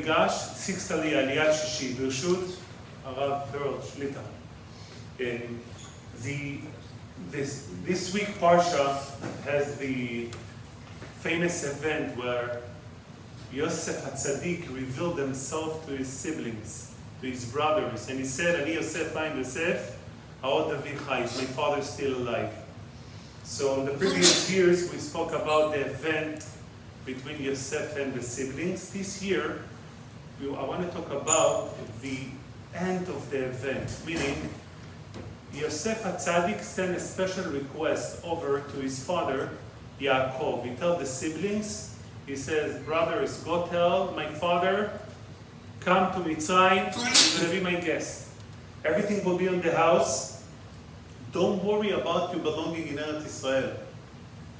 Vayigash, 6 Aliyat Shishi, Birshut, Arav Pearl Shlita. This week Parsha has the famous event where Yosef HaTzadik revealed himself to his siblings, to his brothers, and he said, Ani Yosef Haim Yosef, Ha'od David Chai, my father is still alive. So in the previous years we spoke about the event between Yosef and the siblings. This year I want to talk about the end of the event, meaning Yosef HaTzadik sent a special request over to his father, Yaakov. He tells the siblings, he says, brothers, go tell my father, come to Mitzrayim, he's going to be my guest. Everything will be in the house. Don't worry about you belonging in Eretz Israel.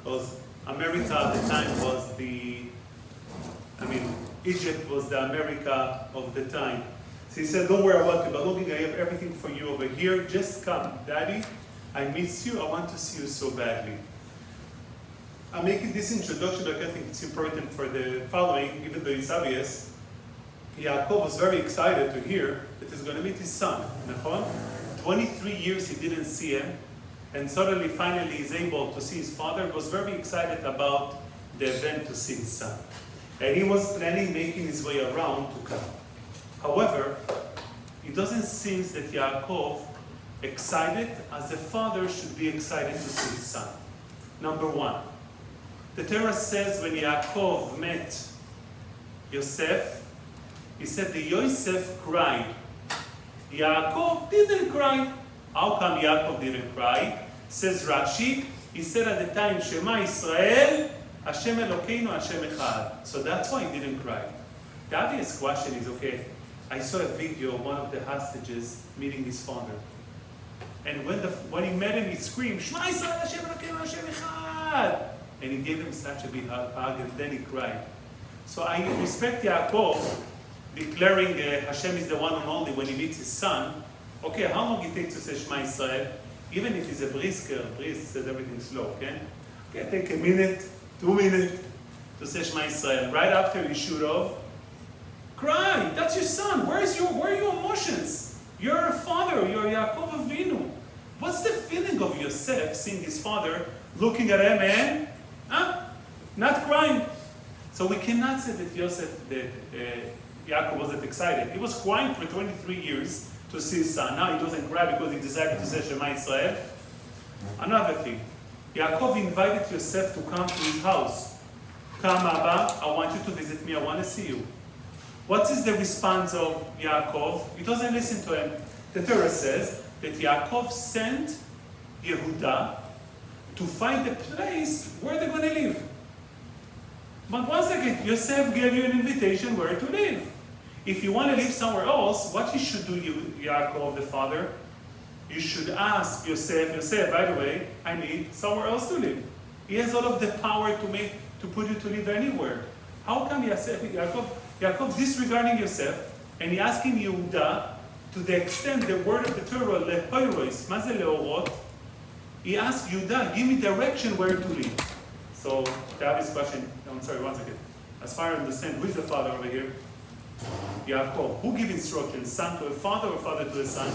Because America at the time was Egypt was the America of the time. So he said, don't worry about you belonging, I have everything for you over here. Just come, Daddy, I miss you, I want to see you so badly. I'm making this introduction because I think it's important for the following, even though it's obvious. Yaakov was very excited to hear that he's going to meet his son. 23 years he didn't see him, and suddenly, finally, he's able to see his father. He was very excited about the event to see his son. And he was planning making his way around to come. However, it doesn't seem that Yaakov excited as a father should be excited to see his son. Number one, the Torah says when Yaakov met Yosef, he said that Yosef cried. Yaakov didn't cry. How come Yaakov didn't cry? Says Rashi, he said at the time, Shema Israel, Hashem Elokeinu, Hashem Echad. So that's why he didn't cry. The obvious question is, okay, I saw a video of one of the hostages meeting his father. And when he met him, he screamed, Shema Israel, Hashem Elokeinu, Hashem Echad. And he gave him such a big hug, and then he cried. So I respect Yaakov declaring Hashem is the one and only when he meets his son. Okay, how long it takes to say Shema Israel? Even if he's a brisker, priest says everything slow, okay? Okay, take a minute, 2 minutes to say Shema Israel. Right after you shoot off, cry. That's your son. Where are your emotions? You're a father. You're Yaakov Avinu. What's the feeling of Yosef seeing his father looking at him and not crying? So we cannot say that Yaakov wasn't excited. He was crying for 23 years to see his son. Now he doesn't cry because he decided to say Shema Israel. Another thing, Yaakov invited Yosef to come to his house. Come, Abba, I want you to visit me, I want to see you. What is the response of Yaakov? He doesn't listen to him. The Torah says that Yaakov sent Yehuda to find a place where they're going to live. But once again, Yosef gave you an invitation where to live. If you want to live somewhere else, what you should do, Yaakov the father, you should ask Yosef, by the way, I need somewhere else to live. He has all of the power to put you to live anywhere. How come Yaakov disregarding Yosef, and he asking Yehuda, to the extent the word of the Torah, lehoiros, ma ze leorot, he asked Yehuda, give me direction where to live. So, the obvious question, I'm sorry, one second. As far as I understand, who is the father over here? Yaakov. Who gives instructions? Son to a father or father to a son?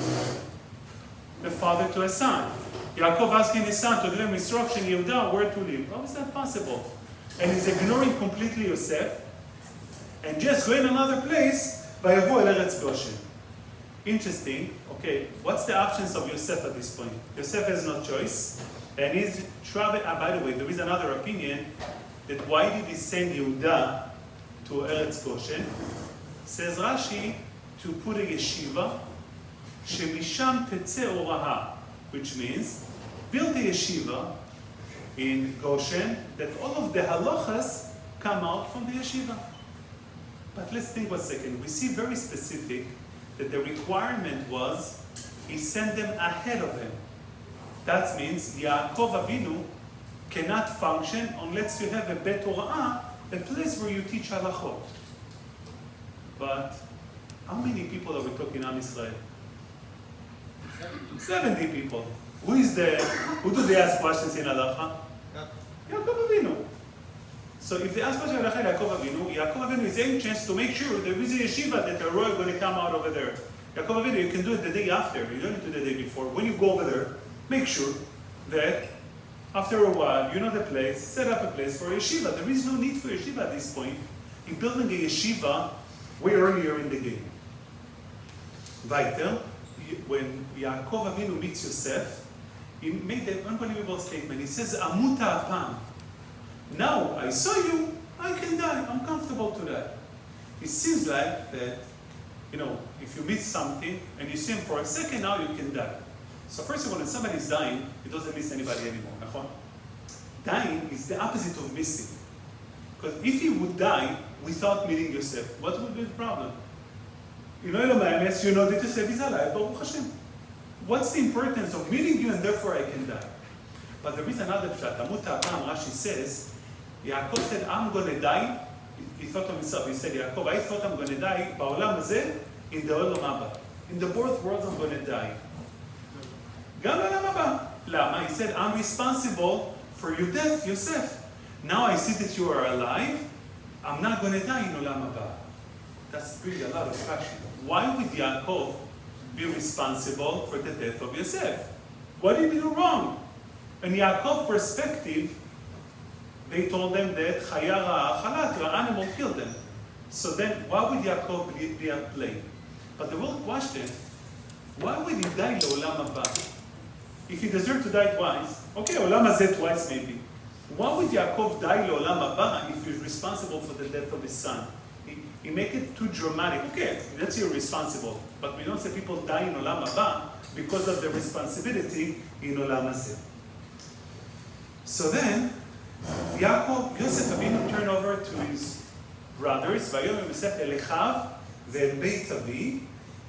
The father to a son. Yaakov asking his son to give him instruction, Yehuda, where to live. How is that possible? And he's ignoring completely Yosef and just going another place by Vayigash Eretz Goshen. Interesting. Okay, what's the options of Yosef at this point? Yosef has no choice. And he's traveling. By the way, there is another opinion that why did he send Yehuda to Eretz Goshen? Says Rashi, to put a yeshiva, shemisham tetze oraha, which means build a yeshiva in Goshen that all of the halachas come out from the yeshiva. But let's think 1 second. We see very specific that the requirement was he sent them ahead of him. That means Yaakov Avinu cannot function unless you have a bet Torah, a place where you teach halachot. But how many people are we talking on Israel? 70 people. Who do they ask questions in halacha? Yaakov Avinu. So So if they ask what Yaakov Avinu is anxious to make sure there is a yeshiva that the royal is going to come out over there. Yaakov Avinu, you can do it the day after. You don't need to do the day before. When you go over there, make sure that after a while, you know the place, set up a place for a yeshiva. There is no need for a yeshiva at this point. You're building a yeshiva way earlier in the game. Weiter, when Yaakov Avinu meets Yosef, he made an unbelievable statement. He says, Amuta apam. Now I saw you, I can die. I'm comfortable to die. It seems like that, if you miss something and you see him for a second, now you can die. So first of all, when somebody's dying, it doesn't miss anybody anymore. Dying is the opposite of missing. Because if he would die without meeting Yosef, what would be the problem? You know that Yosef is alive, Baruch Hashem. What's the importance of meeting you and therefore I can die? But there is another pshat. Amuta apam, Rashi says, Yaakov said, I'm going to die. He thought of himself. He said, Yaakov, I thought I'm going to die. Ba'olam hazeh, in the olam haba. In the both worlds, I'm going to die. Gam olam haba. Lama? He said, I'm responsible for your death, Yosef. Now I see that you are alive. I'm not going to die in olam haba. That's really a lot of question. Why would Yaakov be responsible for the death of Yosef? What did he do wrong? In Yaakov's perspective, they told them that Chayara Chalat, your animal killed them. So then, why would Yaakov be at blame? But the real question, why would he die Olam Haba? If he deserved to die twice, okay, Olam Hazeh twice maybe. Why would Yaakov die Olam Haba if he's responsible for the death of his son? He make it too dramatic. Okay, that's irresponsible. But we don't say people die in Olam Haba because of the responsibility in Olam Hazeh. So then, Yosef Avinu turned over to his brothers, Vayomer Yosef el Echav ve'el Beit Avi,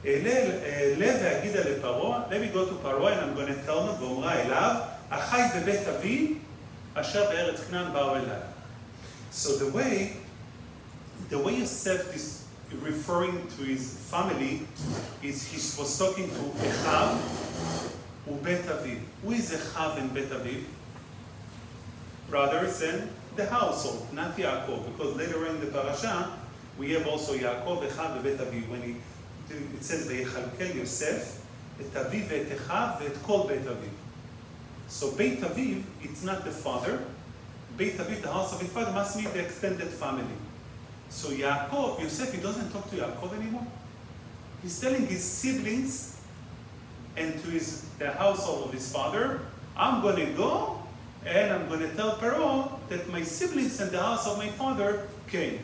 Ele ve'agida leParo. Let me go to Paro and I'm going to tell him, V'omra elav, Achai ve'Beit Avi, asher be'eretz Knan ba'u elai. So the way Yosef is referring to his family is he was talking to Echav u'Beit Avi. Who is Echav and Beit Avi? Brothers and the household, not Yaakov, because later in the parasha we have also Yaakov, Echav, ve'Beit Avi. When it says Vayichalkel Yosef, et Aviv ve'et Echav ve'et kol Beit Aviv. So Beit Aviv, it's not the father. Beit Aviv, the house of his father, must mean the extended family. So Yosef, he doesn't talk to Yaakov anymore. He's telling his siblings and to the household of his father, I'm going to go and I'm going to tell Paro that my siblings and the house of my father came.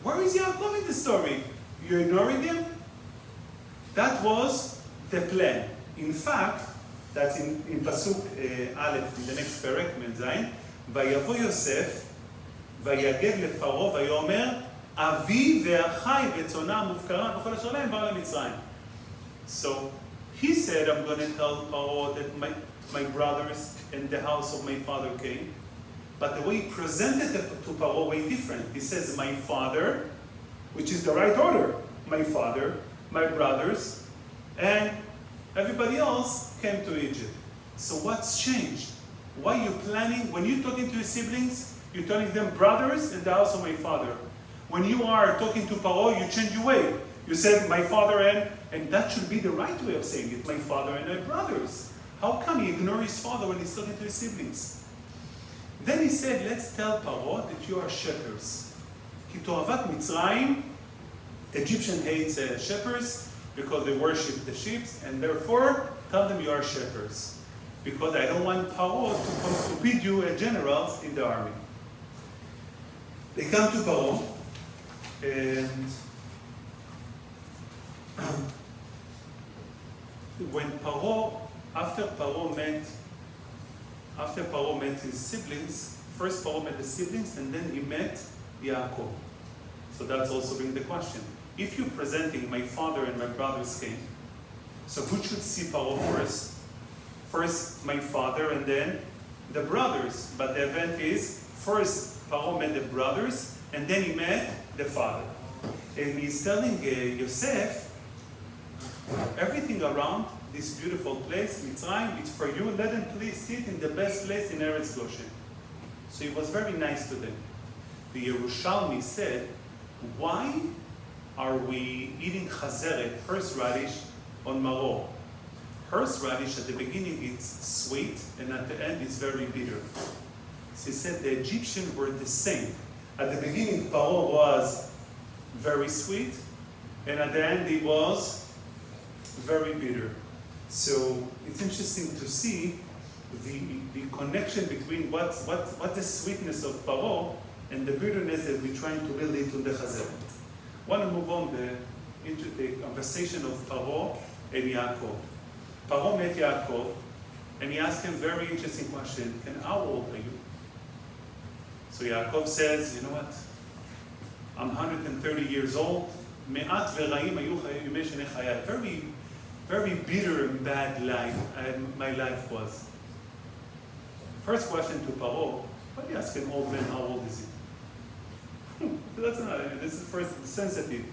Where is Yaakov in the story? You're ignoring him? That was the plan. In fact, that's in Pasuk Aleph, in the next perek, Menzayin, Vayavo Yosef, Vayaged לפרעה, ויאמר, אבי ואחי וצאנם מופקרם וכל אשר להם באו למצרים. So, he said, I'm going to tell Paro that my brothers and the house of my father came. But the way he presented it to Paro way different. He says, my father, which is the right order. My father, my brothers, and everybody else came to Egypt. So what's changed? Why are you planning, when you're talking to your siblings, you're telling them brothers and the house of my father. When you are talking to Paro, you change your way. You said my father and that should be the right way of saying it, my father and my brothers. How come he ignores his father when he's talking to his siblings? Then he said, let's tell Paro that you are shepherds. כי תועבת מצרים, Egyptian hates shepherds because they worship the sheep, and therefore tell them you are shepherds. Because I don't want Paro to bid you as generals in the army. They come to Paro, and when Paro, after Paro met his siblings, first Paro met the siblings, and then he met Yaakov. So that's also been the question. If you're presenting my father and my brothers came, so who should see Paro first? First my father and then the brothers. But the event is, first Paro met the brothers and then he met the father. And he's telling Yosef, everything around this beautiful place, Mitzrayim, it's for you. Let them please sit in the best place in Eretz Goshen. So he was very nice to them. the Yerushalmi said, why are we eating chazeret, horseradish, on maror? Horseradish at the beginning it's sweet, and at the end it's very bitter. So he said the Egyptians were the same. At the beginning, paro was very sweet, and at the end it was very bitter. So it's interesting to see the connection between what the sweetness of paro and the bitterness that we're trying to build into the chazeret. I want to move on into the conversation of Paro and Yaakov. Paro met Yaakov, and he asked him a very interesting question. How old are you? So Yaakov says, you know what? I'm 130 years old. Me'at ve'ra'im hayu yemei shnei chayai. Very, very bitter and bad life my life was. First question to Paro, why do you ask an old man how old is he? That's not, this is first sensitive.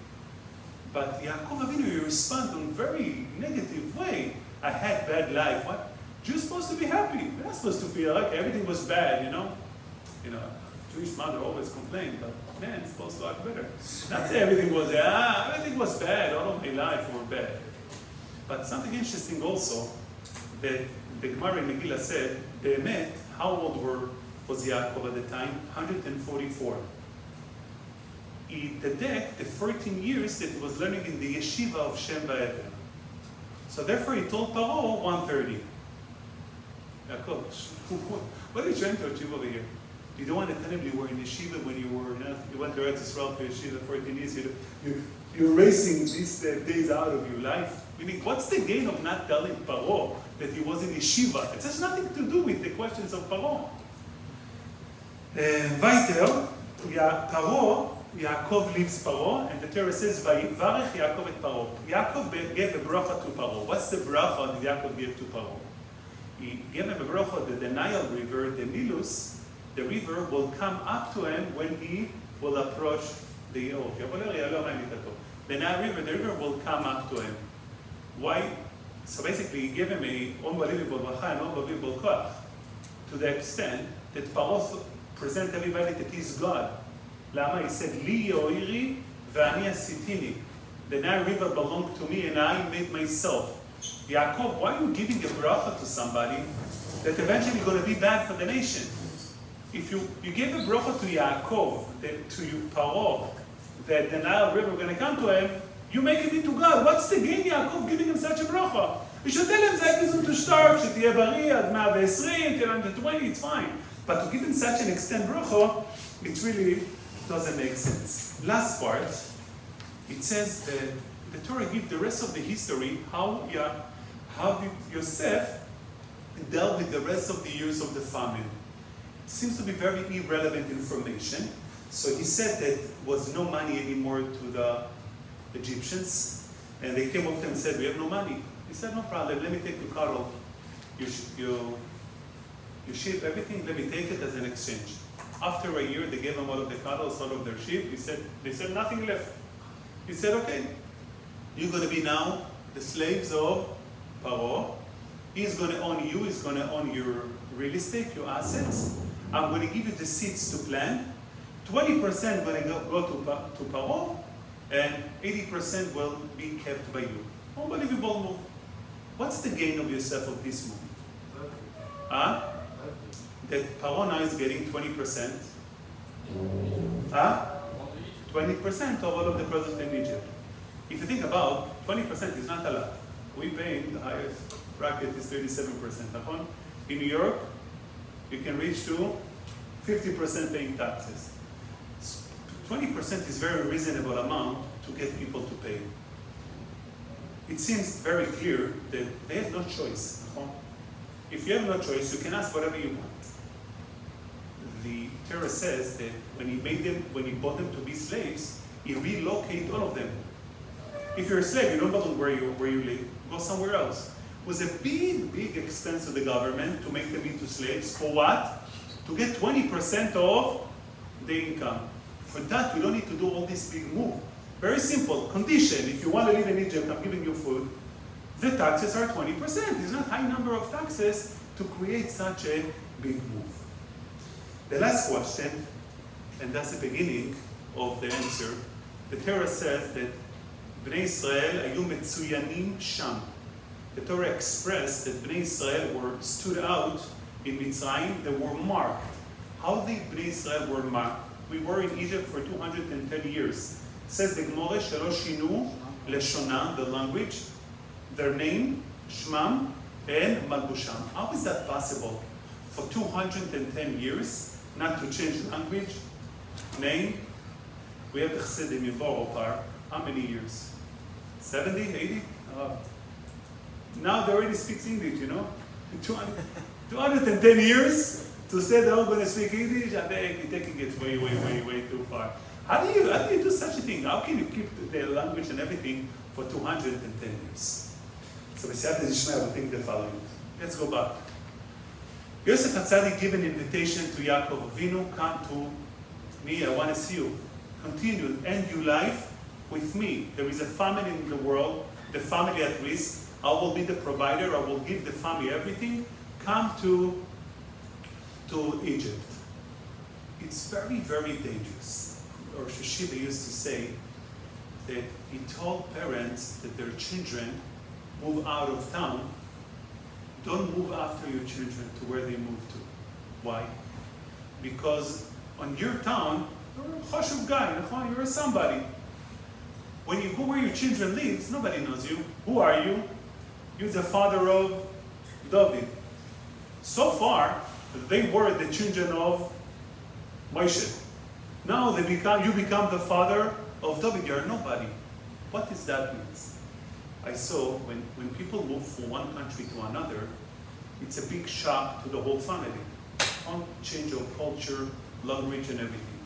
But Yaakov Avinu, you respond in a very negative way. I had bad life. What? You're supposed to be happy. You're not supposed to feel like everything was bad, you know? Jewish mother always complained, but man, it's supposed to act better. Not say everything was bad, all of my life were bad. But something interesting also, that the Gemara in Megillah said, Be'emet, how old was Yaakov at the time? 144. He deducted the 14 years that he was learning in the yeshiva of Shem Va'ever. So therefore he told Paro 130. Yaakov, what are you trying to achieve over here? You don't want to tell him you were in yeshiva when you went to Eretz Yisrael for yeshiva 14 years. You're erasing these days out of your life. Meaning, what's the gain of not telling Paro that he was in yeshiva? It has nothing to do with the questions of Paro. Weiter, Paro, Yaakov leaves Paro, and the Torah says, Vayivarech Yaakov et Paro. Yaakov gave a bracha to Paro. What's the bracha that Yaakov gave to Paro? He gave him a bracha that the Nile River, the Nilus, the river will come up to him when he will approach the The Nile River, the river will come up to him. Why? So basically, he gave him a unbelievable bracha and unbelievable koach, to the extent that Paro present everybody that he's God. Lama, he said, Li yoiri ve'ani asitini. The Nile River belonged to me and I made myself. Yaakov, why are you giving a bracha to somebody that eventually going to be bad for the nation? If you gave a bracha to Yaakov, to you, Paro, that the Nile River going to come to him, you make him into God. What's the gain, Yaakov, giving him such a bracha? You should tell him, זה כזאת שטרק, שתהיה בריא עד 120, till 120, it's fine. But to give him such an extent bracha, it really doesn't make sense. Last part, it says that the Torah gives the rest of the history, how did Yosef dealt with the rest of the years of the famine. Seems to be very irrelevant information. So he said that was no money anymore to the Egyptians, and they came up to him and said, we have no money. He said, no problem, let me take the cattle. You ship everything, let me take it as an exchange. After a year, they gave him all of the cattle, all of their sheep. They said nothing left. He said, okay, you're going to be now the slaves of Paro. He's going to own you, he's going to own your real estate, your assets. I'm going to give you the seeds to plant. 20% going to go to Paro, and 80% will be kept by you. Unbelievable move. What's the gain of Yosef of this move? That Paro now is getting 20%. 20% of all of the produce in Egypt. If you think about 20% is not a lot. We pay the highest bracket is 37%. In New York, you can reach to 50% paying taxes. 20% is a very reasonable amount to get people to pay. It seems very clear that they have no choice. If you have no choice, you can ask whatever you want. The Torah says that when he bought them to be slaves, he relocated all of them. If you're a slave, you don't belong where you live, go somewhere else. It was a big expense to the government to make them into slaves. For what? To get 20% of the income. For that, you don't need to do all this big move. Very simple. Condition, if you want to live in Egypt, I'm giving you food, the taxes are 20%. It's not a high number of taxes to create such a big move. The last question, And that's the beginning of the answer. The Torah says that Bnei Israel ayu metzuyanim sham. The Torah expressed that Bnei Israel stood out in Mitzrayim. They were marked. How did Bnei Israel were marked? We were in Egypt for 210 years. Says the Gemara, shelo shinu leshonam, the language, their name, shmam, and malbusham. How is that possible? For 210 years, not to change language, name. We have the Chassidim in Boropar. How many years? 70, 80? Now they already speak English, you know? 210 years to say they're all going to speak English, I think you're taking it way, way, way, way too far. How do you do such a thing? How can you keep the language and everything for 210 years? So B'siyata Dishmaya will think the following. Let's go back. Yosef HaTzadik gave an invitation to Yaakov Avinu, come to me, I want to see you. Continue, end your life with me. There is a famine in the world, the family at risk. I will be the provider, I will give the family everything. Come to Egypt. It's very, very dangerous. Or Sheshiva used to say that he told parents that their children move out of town. Don't move after your children to where they move to. Why? Because on your town, you're a chashuv guy, you're a somebody. When you go where your children live, nobody knows you. Who are you? You're the father of David. So far, they were the children of Moshe. Now you become the father of David. You're nobody. What does that mean? I saw when people move from one country to another, it's a big shock to the whole family. Change of culture, language, and everything.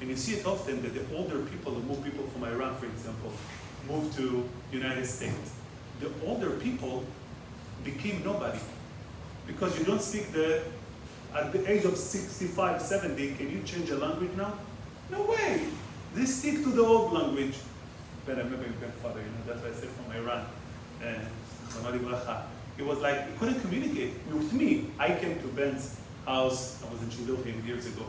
And you see it often that the older people who move, people from Iran, for example, move to United States. The older people became nobody. Because you don't speak at the age of 65, 70, can you change a language now? No way. They stick to the old language. But I remember your grandfather, that's why I said from Iran. It was like, he couldn't communicate with me. I came to Ben's house, I was in Shidduchim years ago.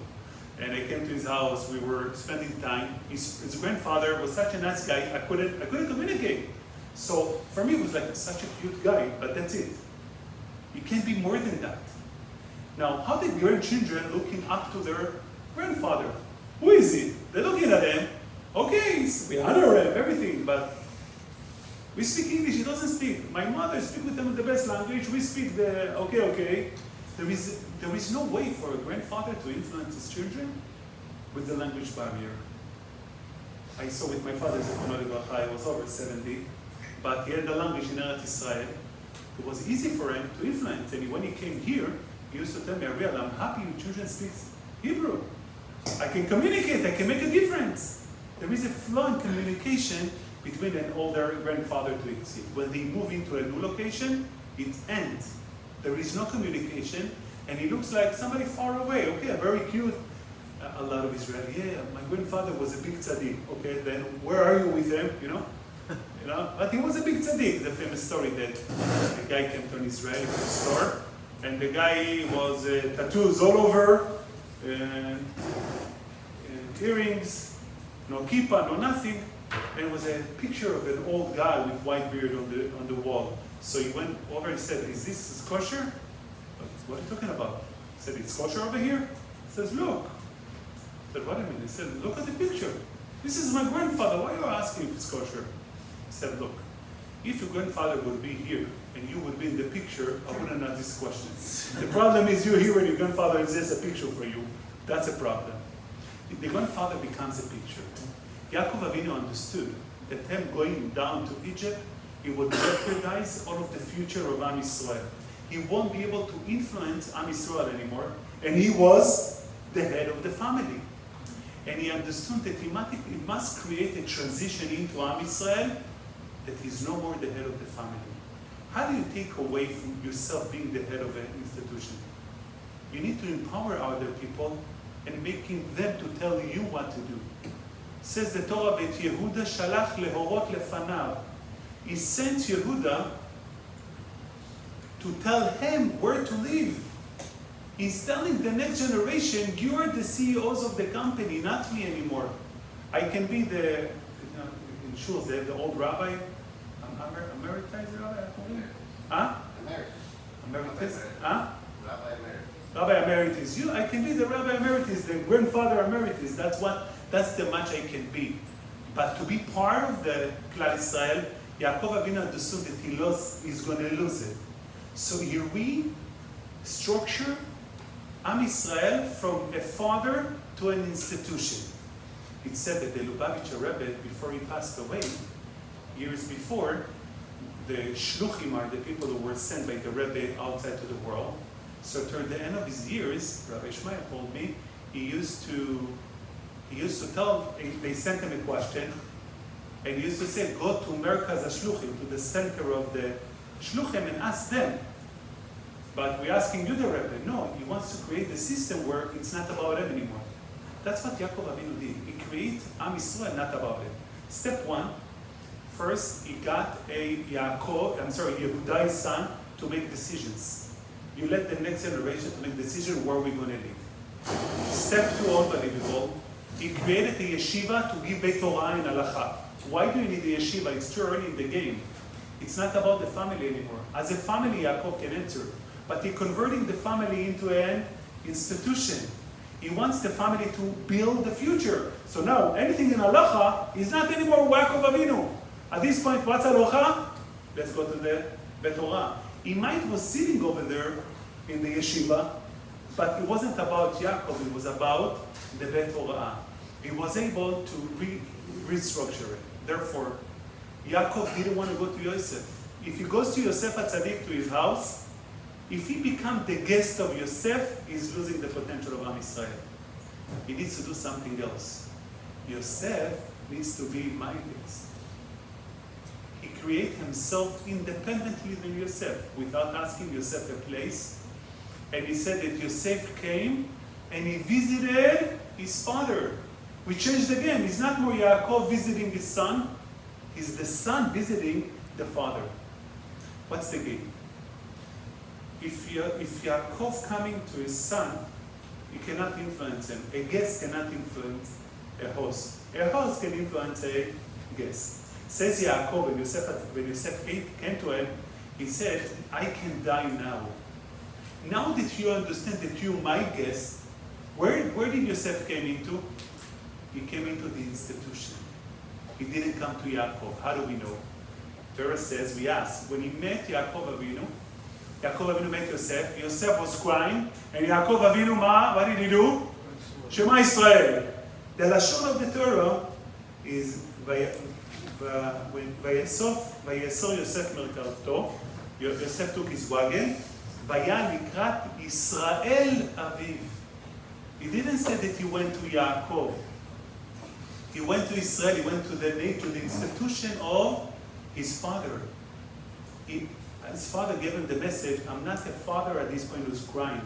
And I came to his house, we were spending time. His grandfather was such a nice guy, I couldn't communicate. So for me, it was like such a cute guy, but that's it. You can't be more than that. Now, how did grandchildren looking up to their grandfather? Who is he? They're looking at him. Okay, we honor him, everything, but we speak English, he doesn't speak. My mother speaks with him in the best language, we speak the okay. There is no way for a grandfather to influence his children with the language barrier. I saw with my father, he was over 70, but he had the language in Eretz Israel. It was easy for him to influence, and when he came here, he used to tell me, Ariel, I'm happy your children speak Hebrew. I can communicate, I can make a difference. There is a flaw in communication between an older grandfather to his kid. When they move into a new location, it ends. There is no communication, and he looks like somebody far away. Okay, very cute. A lot of Israeli, yeah, my grandfather was a big tzaddik. Okay, then where are you with him, But he was a big tzaddik. The famous story that the guy came to an Israeli store, and the guy was tattoos all over, and earrings, no kippah, no nothing. And it was a picture of an old guy with white beard on the wall. So he went over and said, is this kosher? What are you talking about? He said, it's kosher over here? He says, look. I said, what do you mean? He said, look at the picture. This is my grandfather. Why are you asking if it's kosher? He said, look, if your grandfather would be here and you would be in the picture, I wouldn't ask this question. The problem is you're here and your grandfather is just a picture for you. That's a problem. The grandfather becomes a picture. Yaakov Avinu understood that him going down to Egypt, he would jeopardize all of the future of Am Yisrael. He won't be able to influence Am Yisrael anymore, and he was the head of the family. And he understood that he must create a transition into Am Yisrael that he's no more the head of the family. How do you take away from yourself being the head of an institution? You need to empower other people and making them to tell you what to do. Says the Torah, "Vet Yehuda shalach lehorot lefanav." He sent Yehuda to tell him where to live. He's telling the next generation, you're the CEOs of the company, not me anymore. I can be in shuls, they have the old rabbi, emeritus rabbi, huh? Emeritus? Huh? Rabbi Emeritus. Rabbi Emeritus. I can be the Rabbi Emeritus, the grandfather Emeritus. That's the much I can be. But to be part of the Klal Israel, Yaakov Avinu understood that he's going to lose it. So he restructured Am Israel from a father to an institution. It said that the Lubavitcher Rebbe, before he passed away, years before, the shluchim are the people who were sent by the Rebbe outside to the world. So toward the end of his years, Rabbi Shmaya told me, he used to tell, they sent him a question, and he used to say, go to Merkaz HaShluchim, to the center of the Shluchim, and ask them. But we're asking you, the Rebbe. No, he wants to create a system where it's not about him anymore. That's what Yaakov Avinu did. He created Am Yisrael, not about it. Step one, first, he got Yehudai's son to make decisions. You let the next generation to make decisions where we're going to live. Step two, unbelievable. He created a yeshiva to give Beit Torah in halacha. Why do you need a yeshiva? It's too early in the game. It's not about the family anymore. As a family, Yaakov can enter. But he's converting the family into an institution. He wants the family to build the future. So now, anything in halacha is not anymore Yaakov Avinu. At this point, what's halacha? Let's go to the Beit Torah. He might was sitting over there in the yeshiva, but it wasn't about Yaakov, it was about the Beit Torah. He was able to restructure it. Therefore, Yaakov didn't want to go to Yosef. If he goes to Yosef HaTzadik to his house, if he becomes the guest of Yosef, he's losing the potential of Am Yisrael. He needs to do something else. Yosef needs to be my guest. He created himself independently than Yosef, without asking Yosef a place. And he said that Yosef came and he visited his father. We changed again. It's not more Yaakov visiting his son. It's the son visiting the father. What's the game? If Yaakov coming to his son, he cannot influence him. A guest cannot influence a host. A host can influence a guest. Says Yaakov, when Yosef came to him, he said, I can die now. Now that you understand that you're my guest, where did Yosef came into? He came into the institution. He didn't come to Yaakov. How do we know? Torah says, we ask, when he met Yaakov Avinu met Yosef. Yosef was crying, and Yaakov Avinu, what did he do? Shema Israel. The lashon of the Torah is Vayesor Yosef merkavto. Yosef took his wagon. Vaya likrat Israel aviv. He didn't say that he went to Yaakov. He went to Israel. He went to the institution of his father. His father gave him the message, I'm not a father at this point who's crying.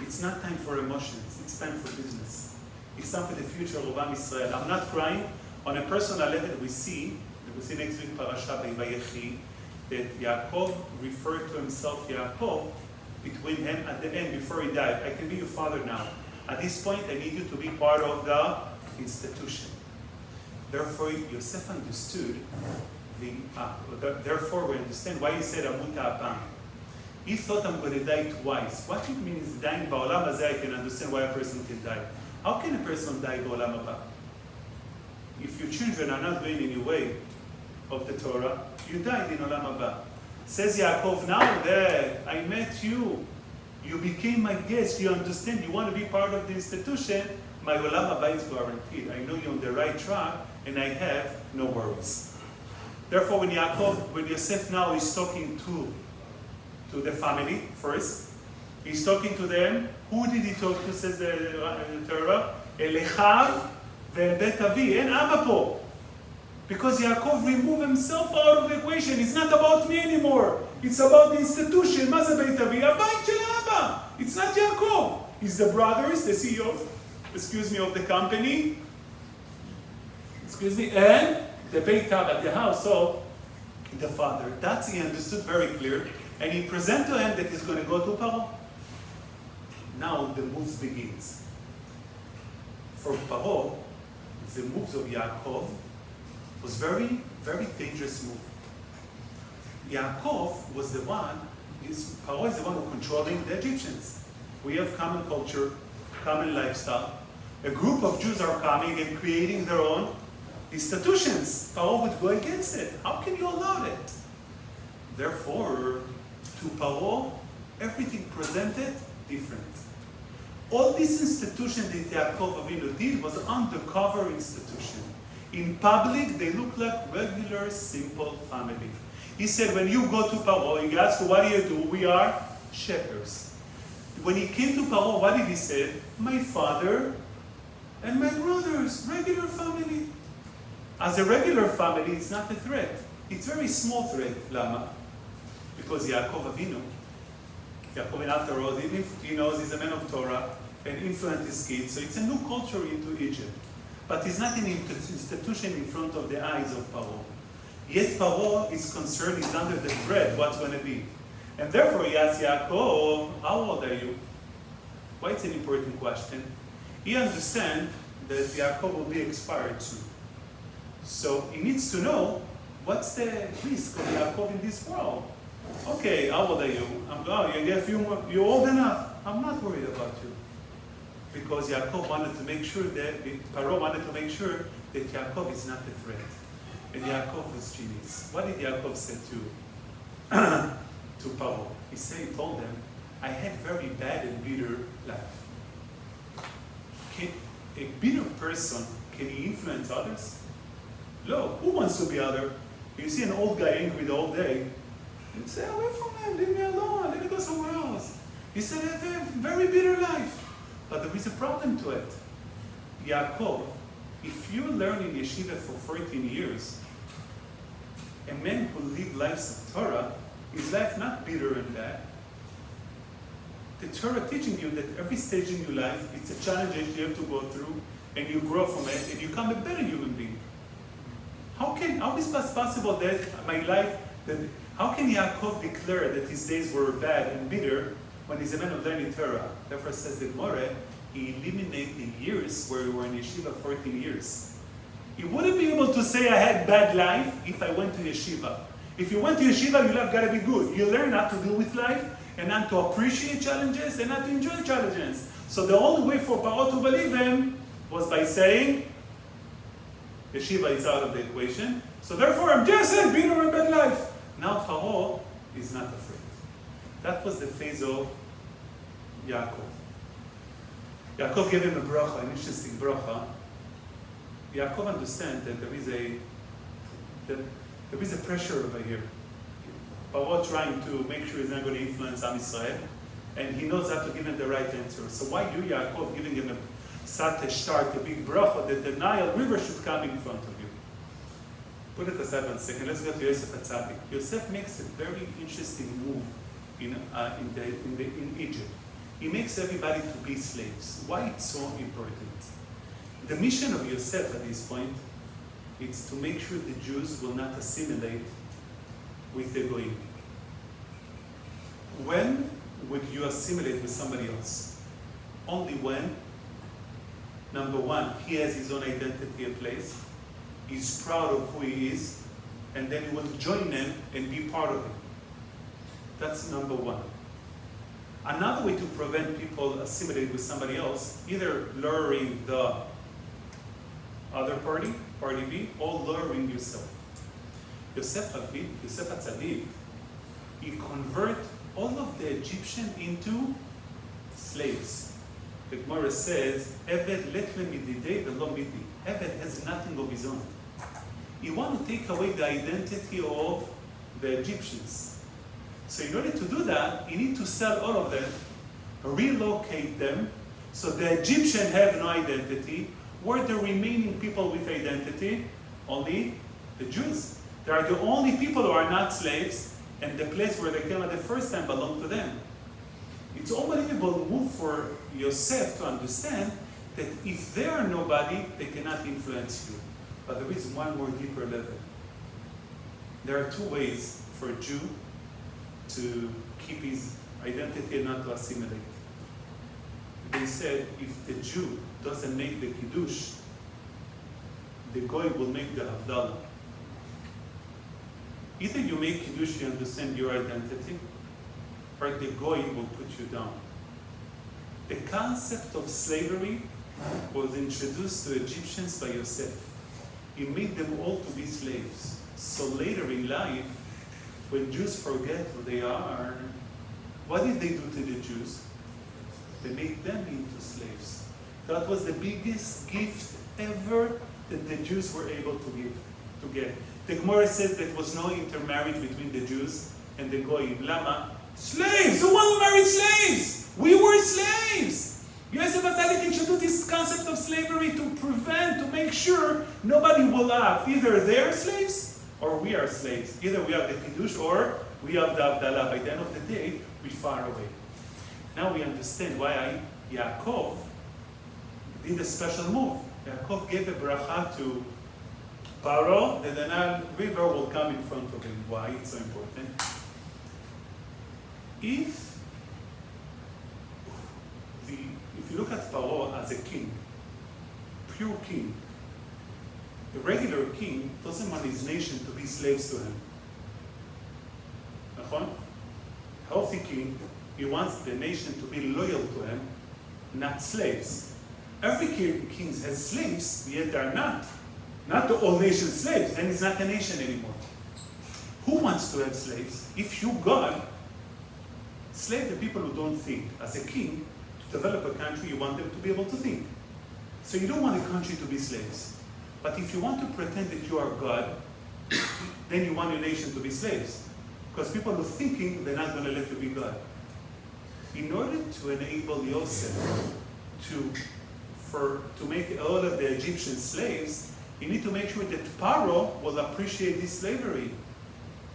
It's not time for emotions. It's time for business. It's time for the future of Am Yisrael. I'm not crying. On a personal level, we see next week Parashat Vayigash, that Yaakov referred to himself Yaakov between him at the end before he died. I can be your father now. At this point, I need you to be part of the institution. Therefore, Yosef understood therefore, we understand why he said Amuta Apam. He thought I'm going to die twice. What it means dying ba'olam hazeh, I can understand why a person can die. How can a person die ba'olam haba? If your children are not going any way of the Torah, you died in olam haba. Says Yaakov, now that I met you, you became my guest, you understand, you want to be part of the institution, my olam haba is guaranteed. I know you're on the right track, and I have no worries. Therefore, when Yosef now is talking to the family first, he's talking to them. Who did he talk to, says the Torah? Elechav ve'bet avi. En Abba po. Because Yaakov removed himself out of the equation. It's not about me anymore. It's about the institution. Ma ze beit avi? Abayit shel Abba. It's not Yaakov. It's the brothers, the CEO, of the company. And the Beit Abba, the house of the father. That's he understood very clear. And he presented to him that he's going to go to Paro. Now the moves begins. For Paro, the moves of Yaakov was very, very dangerous move. Yaakov was the one, Paro is the one who controlling the Egyptians. We have common culture, common lifestyle. A group of Jews are coming and creating their own institutions. Paro would go against it. How can you allow it? Therefore, to Paro, everything presented different. All this institution that Yaakov Avinu did was undercover institution. In public, they look like regular, simple family. He said, when you go to Paro, he asked, what do? We are shepherds. When he came to Paro, what did he say? My father and my brothers, regular family. As a regular family, it's not a threat. It's a very small threat. Lama? Because Yaakov Avinu, after all, he knows he's a man of Torah and influenced his kids, so it's a new culture into Egypt. But it's not an institution in front of the eyes of Paro. Yet Paro is concerned, he's under the threat, what's going to be. And therefore he asks Yaakov, how old are you? Why it's an important question? He understands that Yaakov will be expired soon. So he needs to know what's the risk of Yaakov in this world. Okay, how old are you? You're old enough. I'm not worried about you. Because Yaakov wanted to make sure Paro wanted to make sure that Yaakov is not a threat. And Yaakov was genius. What did Yaakov say to Paro? He told them, I had very bad and bitter life. A bitter person, can he influence others? No. Who wants to be other? You see an old guy angry the whole day, you say, away from him, leave me alone, let me go somewhere else. He said, I have a very bitter life. But there is a problem to it. Yaakov, if you learn in yeshiva for 14 years, a man who lives lives of Torah, his life not bitter and bad. The Torah teaching you that every stage in your life, it's a challenge that you have to go through, and you grow from it, and you become a better human being. How is it possible that how can Yaakov declare that his days were bad and bitter when he's a man of learning Torah? Therefore says the Gemara, he eliminated the years where we were in yeshiva 14 years. He wouldn't be able to say I had bad life if I went to yeshiva. If you went to yeshiva, your life got to be good. You learn how to deal with life and not to appreciate challenges and not to enjoy challenges. So the only way for Paro to believe him was by saying, yeshiva is out of the equation. So therefore, I'm just a bitter and bad life. Now Paro is not afraid. That was the phase of Yaakov. Yaakov gave him a bracha, an interesting bracha. Yaakov understands that there is a pressure over here. Paro trying to make sure he's not going to influence Am Yisrael, and he knows how to give him the right answer. So why you, Yaakov, giving him a start, a big bracha, that the Nile River should come in front of you? Put it aside 1 second. Let's go to Yosef HaTzadik. Yosef makes a very interesting move in Egypt. He makes everybody to be slaves. Why it's so important? The mission of Yosef at this point is to make sure the Jews will not assimilate with the Goyim. When would you assimilate with somebody else? Only when, number one, he has his own identity and place, he's proud of who he is, and then he will join them and be part of it. That's number one. Another way to prevent people assimilating with somebody else, either lowering the other party, party B, or lowering yourself. Yosef HaTzadik, he convert all of the Egyptian into slaves. The Gemara says, Eved let me mididei velo midi. Eved has nothing of his own. He wants to take away the identity of the Egyptians. So in order to do that, you need to sell all of them, relocate them, so the Egyptians have no identity. Where are the remaining people with identity? Only the Jews. They are the only people who are not slaves, and the place where they came at the first time belonged to them. It's an unbelievable move for Yosef to understand that if they are nobody, they cannot influence you. But there is one more deeper level. There are two ways for a Jew to keep his identity and not to assimilate. they said if the Jew doesn't make the Kiddush, the Goy will make the Havdalah. Either you make Kiddush, you understand your identity, or the Goy will put you down. The concept of slavery was introduced to Egyptians by Yosef. He made them all to be slaves. So later in life, when Jews forget who they are, what did they do to the Jews? They made them into slaves. That was the biggest gift ever that the Jews were able to get. The Gemara says there was no intermarriage between the Jews and the Goyim. Lama? Slaves! Who want to marry slaves? We were slaves! Yosef HaTzadik introduced this concept of slavery to prevent, to make sure nobody will act. Either they're slaves or we are slaves. Either we have the Kiddush or we have the Havdalah. By the end of the day, we're far away. Now we understand why Yaakov did a special move. Yaakov gave a bracha to Paro, that the Nile River will come in front of him. Why? It's so important. If you look at Paro as a king, pure king, a regular king doesn't want his nation to be slaves to him. Healthy king, he wants the nation to be loyal to him, not slaves. Every king has slaves, yet they are not. Not the all nation slaves, then it's not a nation anymore. Who wants to have slaves? If you, God, slave the people who don't think. As a king, to develop a country, you want them to be able to think. So you don't want a country to be slaves. But if you want to pretend that you are God, then you want your nation to be slaves. Because people who are thinking, they're not going to let you be God. In order to enable Yosef to make all of the Egyptian slaves, you need to make sure that Paro will appreciate this slavery.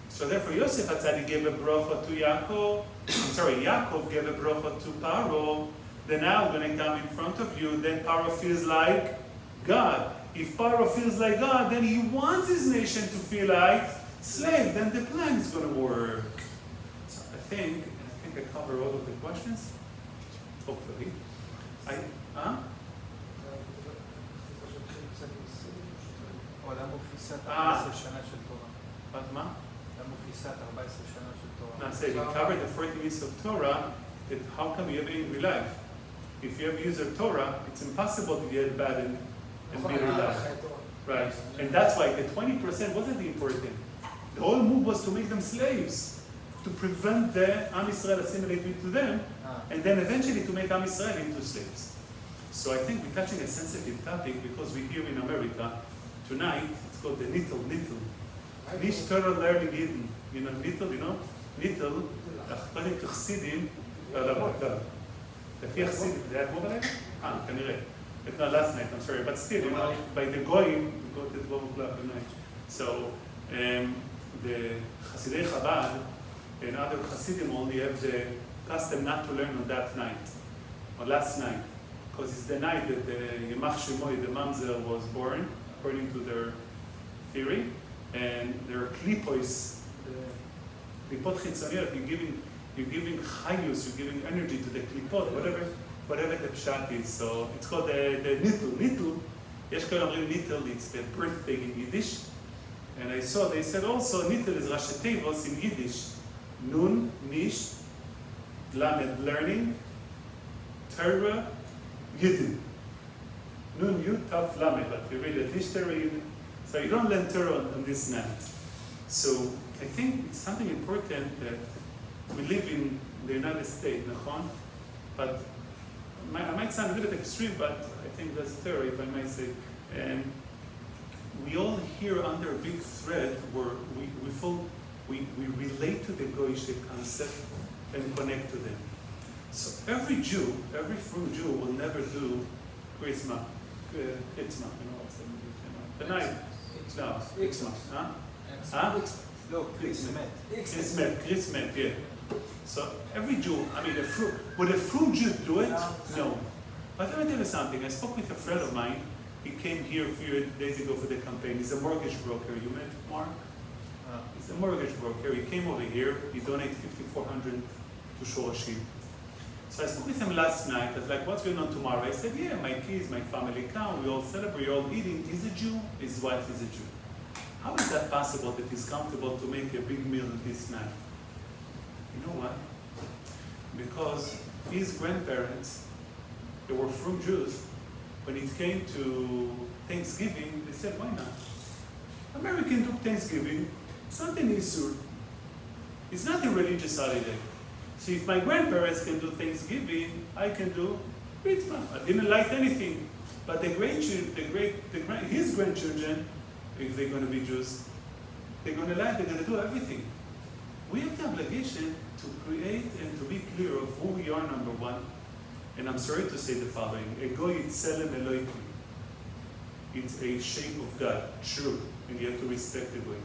So therefore Yosef HaTzadik gave a bracha to Yaakov. Yaakov gave a bracha to Paro. Then now I'm going to come in front of you. Then Paro feels like God. If Paro feels like God, then he wants his nation to feel like slave. Then the plan is going to work. So I think I covered all of the questions. Hopefully. למה הוא כפיסת 14 שנה של תורה? מה? למה הוא כפיסת 14 שנה של תורה? Now say, we covered the 40 years of Torah, that how come you have angry life? If you have used of Torah, it's impossible to get bad and bitter life. Right. And that's why the 20% wasn't important. The whole move was to make them slaves, to prevent the Am Yisrael assimilating to them, and then eventually to make Am Yisrael into slaves. So I think we're touching a sensitive topic because we're here in America. Tonight, it's called the Nittel. Nish Torah learning Eden. You know, Nittel, Nittel, according to Chassidim, לפי החסידים, זה היה כמו בלילה? כנראה. It's not last night, I'm sorry, but still, by the Goyim, we go to 12 o'clock at night. So, the Hasidei Chabad and other Hasidim only have the custom not to learn on that night, or last night, because it's the night that the Yemach Shemoy, the Mamzer, was born, according to their theory, and their klipos, the klipot chitzoniyot, you're giving chayus, you're giving energy to the klipot, whatever the pshat is. So it's called the nittul. Nittul, yesh kol omrim nittul, it's the birthday in Yiddish. And I saw, they said also, nittul is Rashi Tevos in Yiddish. Nun, nish, lamed, learning, Torah, Yidin. Nun, yud, taf, lamed, but we read it, nish, Torah, Yidin. So you don't learn Torah on this night. So I think it's something important that we live in the United States, nachon? But I might sound a little bit extreme, but I think that's Torah, if I might say. And we all here under a big thread where we relate to the Goyish concept and connect to them. So every Jew, every true Jew will never do Christmas, the night. No, Christmas, No, Christmas, yeah. So every Jew, would a true Jew do it? No. But let me tell you something. I spoke with a friend of mine. He came here a few days ago for the campaign. He's a mortgage broker. You met Mark? He's a mortgage broker. He came over here. He donated $5,400 to Shorashim. So I spoke with him last night. I was like, what's going on tomorrow? I said, yeah, my kids, my family come, we all celebrate, we're all eating. He's a Jew, his wife is a Jew. How is that possible that he's comfortable to make a big meal this night? You know what? Because his grandparents, they were from Jews. When it came to Thanksgiving, they said, why not? American do Thanksgiving, it's not an issue. It's not a religious holiday. So if my grandparents can do Thanksgiving, I can do Christmas. I didn't like anything. But his grandchildren, if they're going to be Jews, they're going to like, they're going to do everything. We have the obligation to create and to be clear of who we are, number one. And I'm sorry to say the following. Egoy tselem Elokim. It's a shape of God, true, and you have to respect the way.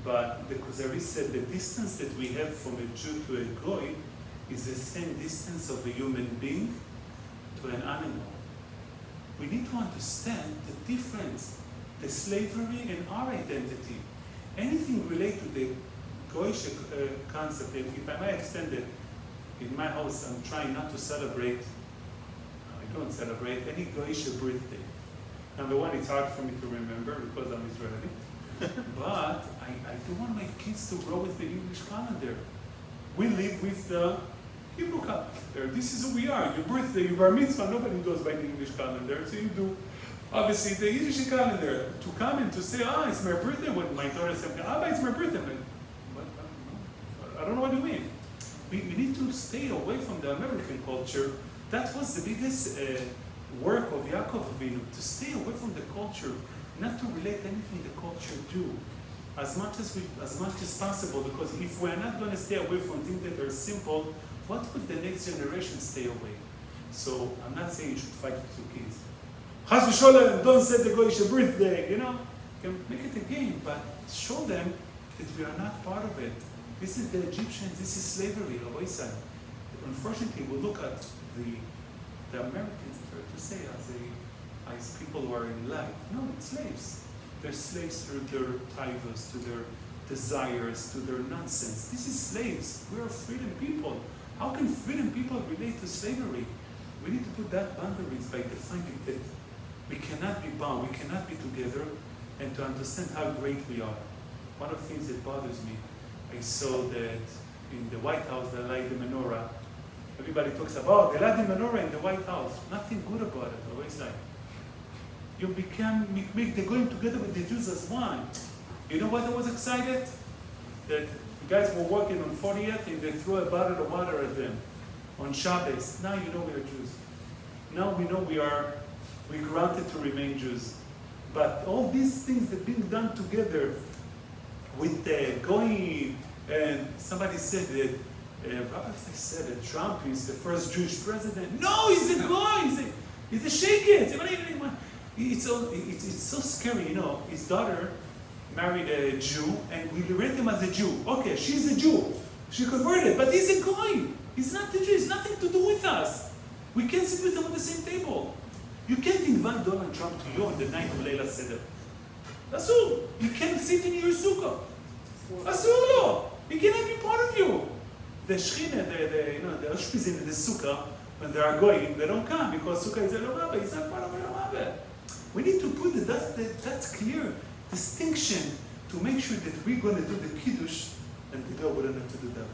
But the Kuzari said the distance that we have from a Jew to a Goy is the same distance of a human being to an animal. We need to understand the difference, the slavery and our identity. Anything related to the Goyish concept, if I might extend it, in my house I'm trying not to celebrate, I don't celebrate any Goyish birthday. Number one, it's hard for me to remember because I'm Israeli. But I don't want my kids to grow with the English calendar. We live with the Hebrew calendar. This is who we are. Your birthday, your bar mitzvah, nobody goes by the English calendar. So you do, obviously, the Yiddish calendar. To come and to say, it's my birthday, when my daughter said, it's my birthday. I'm like, what? I don't know what you mean. We need to stay away from the American culture. That was the biggest work of Yaakov Avinu, to stay away from the culture, not to relate anything the culture do, as much as possible, because if we're not going to stay away from things that are simple, what would the next generation stay away? So I'm not saying you should fight with your kids. Chas v'sholem, don't set the Goyish birthday, you know? You can make it a game, but show them that we are not part of it. This is the Egyptians, this is slavery, Rabbi. Unfortunately, we look at the Americans, to say, as people who are in light. No, it's slaves. They're slaves through their tivus, to their desires, to their nonsense. This is slaves. We are freedom people. How can freedom people relate to slavery? We need to put that boundaries by defining that we cannot be bound, we cannot be together, and to understand how great we are. One of the things that bothers me, I saw that in the White House they light the menorah. Everybody talks about they light the menorah in the White House. Nothing good about it. Always like you they're going together with the Jews as one. You know what I was excited? That the guys were working on 40th and they threw a bottle of water at them on Shabbos. Now you know we are Jews. Now we know we're granted to remain Jews. But all these things that are being done together with the going, and somebody said that Rabbi said that Trump is the first Jewish president. No, he's a guy. He's a sheikh. It's so scary, you know. His daughter married a Jew, and we rate him as a Jew. Okay, she's a Jew. She converted, but he's a guy. He's not a Jew. It's nothing to do with us. We can't sit with him on the same table. You can't invite Donald Trump to you on the night of Leila Seder. Asur. You can't sit in your sukkah. Asur lo. He cannot be part of you. The Shechina, the Ashpizin in the sukkah, when they are going, they don't come because sukkah is a Rabbi. It's not part of a Rabbi. We need to put that's clear distinction to make sure that we're going to do the Kiddush and the girl wouldn't have to do that.